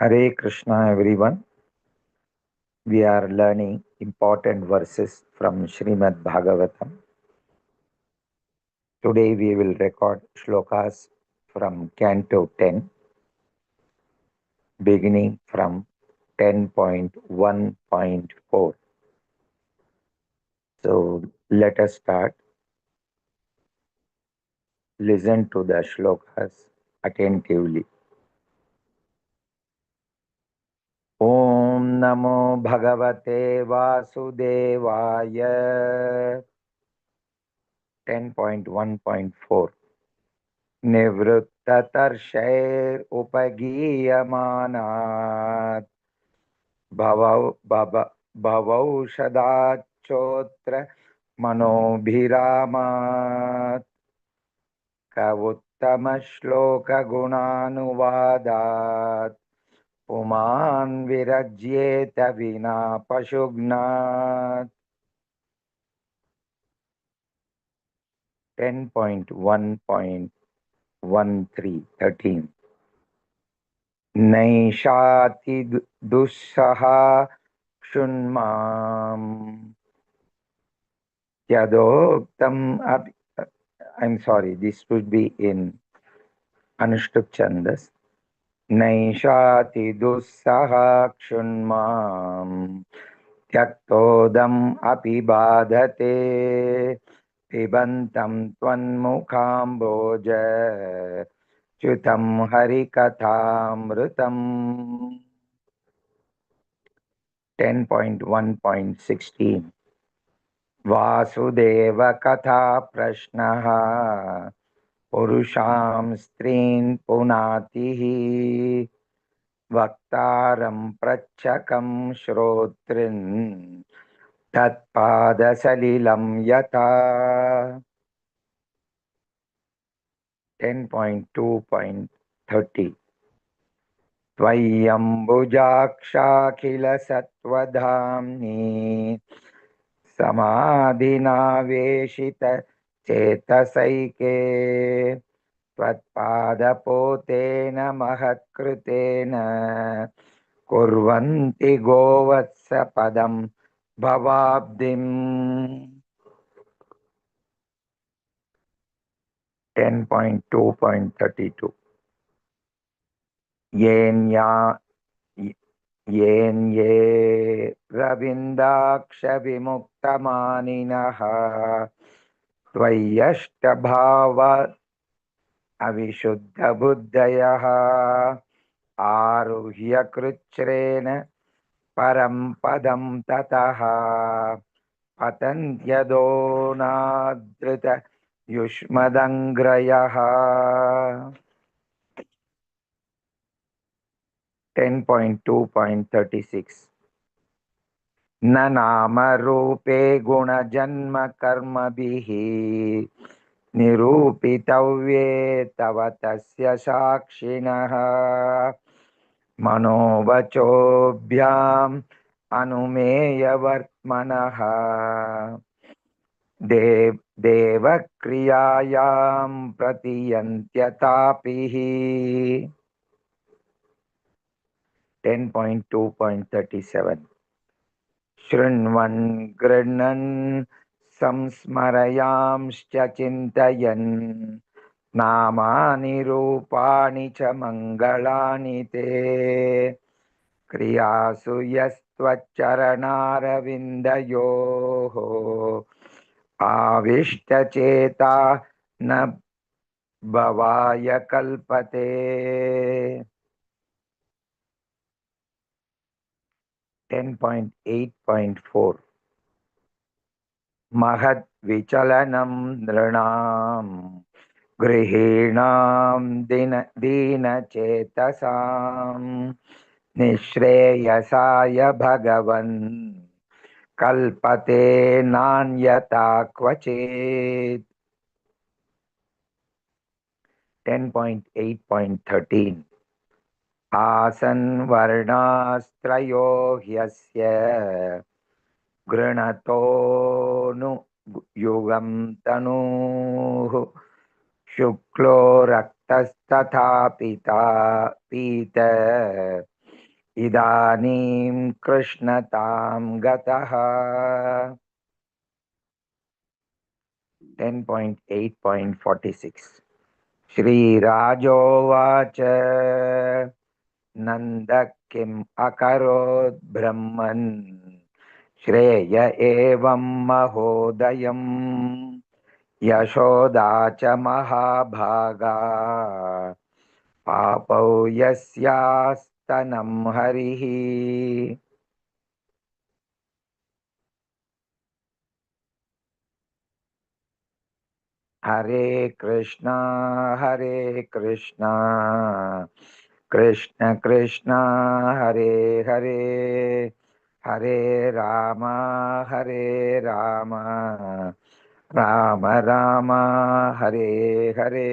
Hare Krishna, everyone. We are learning important verses from Srimad Bhagavatam. Today we will record shlokas from Canto 10, beginning from 10.1.4. So let us start. Listen to the shlokas attentively. Om Namo Bhagavate Vasudevaya. 10.1.4. निवृत्ततर्षैरुपगीयमानात् भवौषधाच्चोत्र मनोभिरामात् कवुत्तमश्लोकगुणानुवादात् पुमान् विरज्येत विना पशुघ्नात् 10.1.13 नैषाति दुस्सहा क्षुन्माम् यदोक्तम् I'm sorry, this would be in Anushtup Chandas. Naishati dussaha kshunmam tyaktodam api badhate pibantam tvanmukhamboja chutam harikathamrutam. 10.1.16 Vasudeva Katha Prashnaha Purusham Strin Punatihi Vaktaram Prachakam Shrotrin Tatpadasalilam Yata 10.2.30 Tvayambujakshakhila Satvadhamni Samadhinaveshita Chetasaike Tvatpadapotena Mahatkritena Kurvanti Govatsa Padam Bhavabdim 10.2.32 Yenya Yenye Ravindaksha Vimuktamaninaha Tvayashtabhava Avishuddha Buddhayaha Aruhya Kruchrena Param Padam Tataha Patantyadonadrita Yushmadangrayaha 10.2.36 Nanama Rupe Guna Janma Karma Bihi Nirupitavye Tavatasya Sakshinaha Manovachobhyam Anumeya Vartmanaha Devakriyayam Pratiyantyatapihi 10.2.37 Shrinvan Gridnan Samsmarayamscha Chintayan Namani Rupani Cha Mangalani Te Kriyasu Yastvacharanaravindyoho Avishta Na Bhavaya Kalpate 10.8.4 Mahat Vichalanam Nranam Grihinam Dina Chetasam Nishreyasaya Bhagavan Kalpate Nanyata Kvachit 10.8.13 Asan Varnastrayo Hyasya Granatonu Yugam Tanu Shuklo Raktastatha Pita इदानीं कृष्णतां गतः 10.8.46 श्रीराजोवाच नन्द किम् अकरोत् ब्रह्मन् श्रेय एवं महोदयम् यशोदा च महाभागा पापौ यस्यास्तनं हरिः हरे कृष्णा कृष्ण कृष्ण हरे हरे हरे राम राम राम हरे हरे।